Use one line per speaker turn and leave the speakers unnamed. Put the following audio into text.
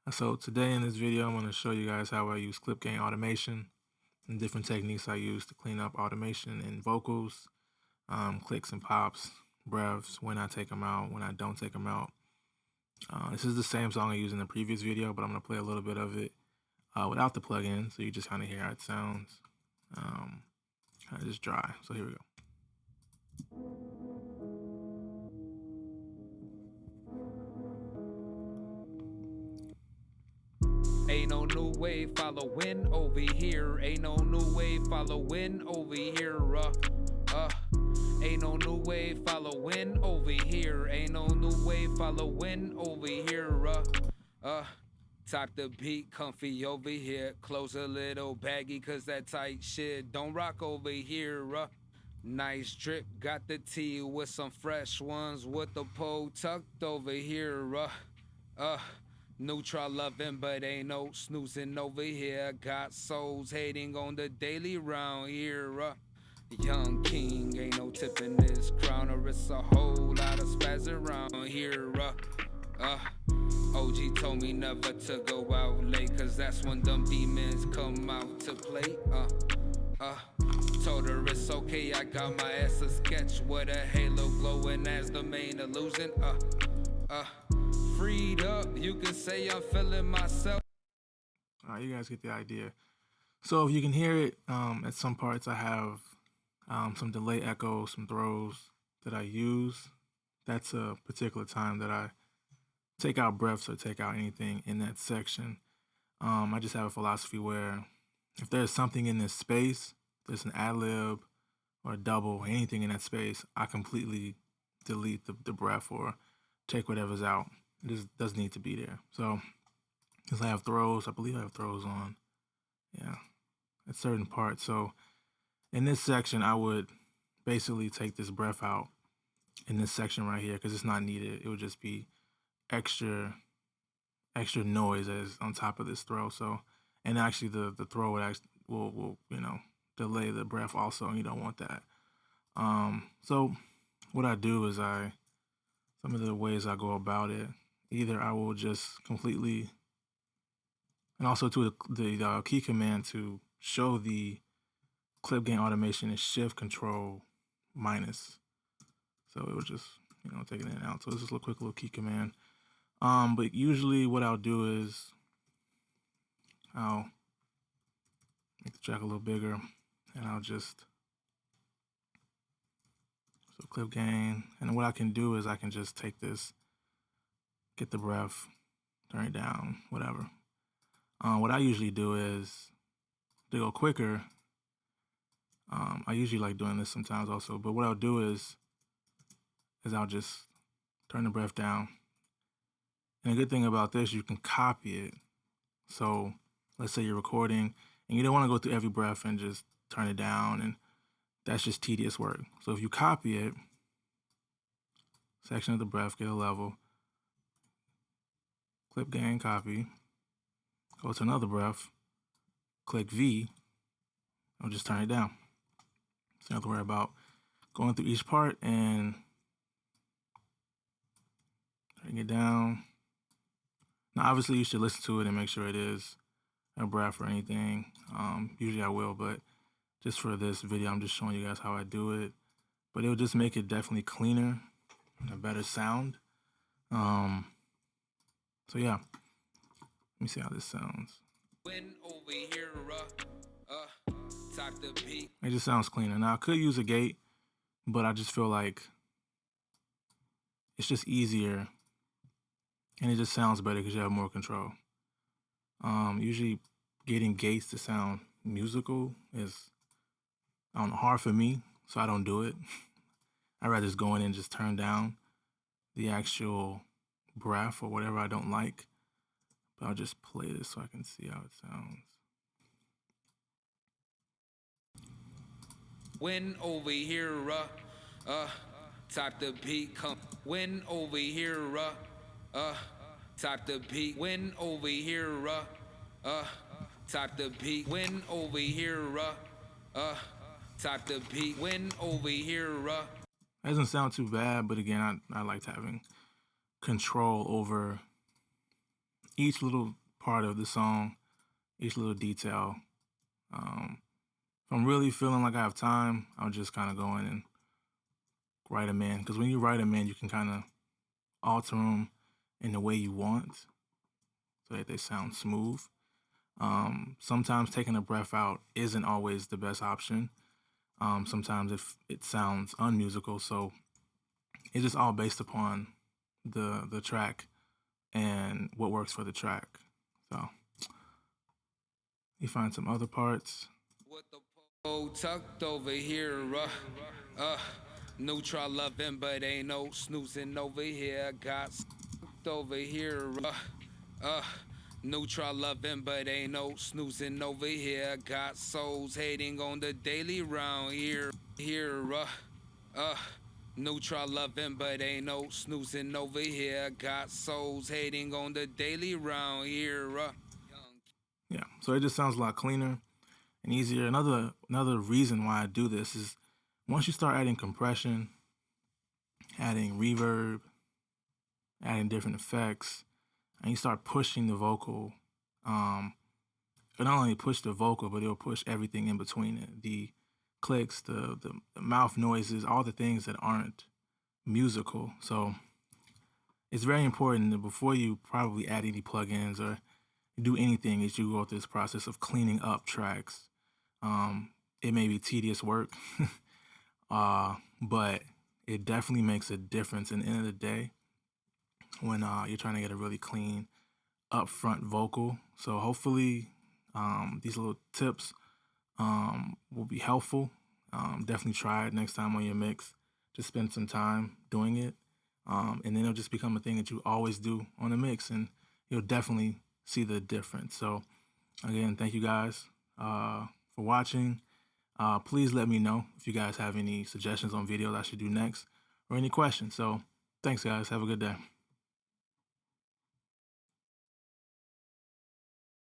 So today in this video, I'm going to show you guys how I use clip gain automation and different techniques I use to clean up automation in vocals, clicks and pops, breaths, when I take them out, when I don't take them out. This is the same song I used in the previous video, but I'm going to play a little bit of it without the plugin, so you just kind of hear how it sounds. Kind of just dry. So here we go.
Ain't no new wave following over here. Ain't no new wave following over here. Ain't no new wave following over here. Ain't no new wave following over here. Top the beat, comfy over here. Close a little baggy, cause that tight shit don't rock over here. Nice drip, got the tea with some fresh ones with the pole tucked over here. Neutral loving, but ain't no snoozing over here. Got souls hating on the daily round here. Young king, ain't no tipping this crown, or it's a whole lot of spaz around here. OG told me never to go out late, cause that's when them demons come out to play. Told her it's okay, I got my ass a sketch with a halo glowing as the main illusion. Freed up, you can say I'm feeling myself.
All right, you guys get the idea. So if you can hear it, at some parts I have some delay echoes, some throws that I use. That's a particular time that I take out breaths or take out anything in that section. I just have a philosophy where if there's something in this space, there's an ad-lib or a double, anything in that space, I completely delete the breath or take whatever's out. It just doesn't need to be there. So, because I have throws, I believe I have throws on, yeah, at certain parts. So in this section, I would basically take this breath out in this section right here because it's not needed. It would just be extra noise as on top of this throw. So, and actually the throw would actually will delay the breath also, and you don't want that. So what I do is some of the ways I go about it, either I will just completely, and also to the key command to show the clip gain automation is shift control minus. So it will just, take it in and out. So this is a quick little key command. But usually what I'll do is I'll make the track a little bigger, and I'll just, so clip gain. And what I can do is I can just take this, get the breath, turn it down, whatever. What I usually do is, to go quicker, I usually like doing this sometimes also, but what I'll do is I'll just turn the breath down. And the good thing about this, you can copy it. So let's say you're recording and you don't want to go through every breath and just turn it down, and that's just tedious work. So if you copy it, section of the breath, get a level, clip gain, copy, go to another breath, click V, I'll just turn it down. So you don't have to worry about going through each part and turning it down. Now, obviously, you should listen to it and make sure it is a breath or anything. Usually I will, but just for this video, I'm just showing you guys how I do it. But it'll just make it definitely cleaner and a better sound. So yeah, let me see how this sounds. It just sounds cleaner. Now I could use a gate, but I just feel like it's just easier and it just sounds better because you have more control. Usually getting gates to sound musical is, hard for me, so I don't do it. I'd rather just go in and just turn down the actual breath or whatever I don't like. But I'll just play this so I can see how it sounds.
When over here, top the beat, come. When over here, top the beat. When over here, top the beat. When over here, top the beat. When over here,
It doesn't sound too bad, but again, I liked having control over each little part of the song, each little detail. If I'm really feeling like I have time, I'll just kind of go in and write them in. Because when you write them in, you can kind of alter them in the way you want so that they sound smooth. Sometimes taking a breath out isn't always the best option. Sometimes it sounds unmusical, so it's just all based upon the track and what works for the track. So you find some other parts.
With the pole tucked over here, neutral loving, but ain't no snoozing over here. Got sucked over here, neutral loving, but ain't no snoozing over here. Got souls hating on the daily round here, neutral loving, but ain't no snoozing over here. Got souls hating on the daily round here,
Yeah, so it just sounds a lot cleaner and easier. Another reason why I do this is once you start adding compression, adding reverb, adding different effects, and you start pushing the vocal, it'll not only push the vocal, but it'll push everything in between it. The clicks, the mouth noises, all the things that aren't musical. So it's very important that before you probably add any plugins or do anything, is you go through this process of cleaning up tracks. It may be tedious work, but it definitely makes a difference in the end of the day when you're trying to get a really clean upfront vocal. So hopefully these little tips will be helpful. Definitely try it next time on your mix. Just spend some time doing it, and then it'll just become a thing that you always do on a mix, and you'll definitely see the difference. So again, thank you guys for watching. Please let me know if you guys have any suggestions on videos I should do next or any questions. So thanks guys, have a good day.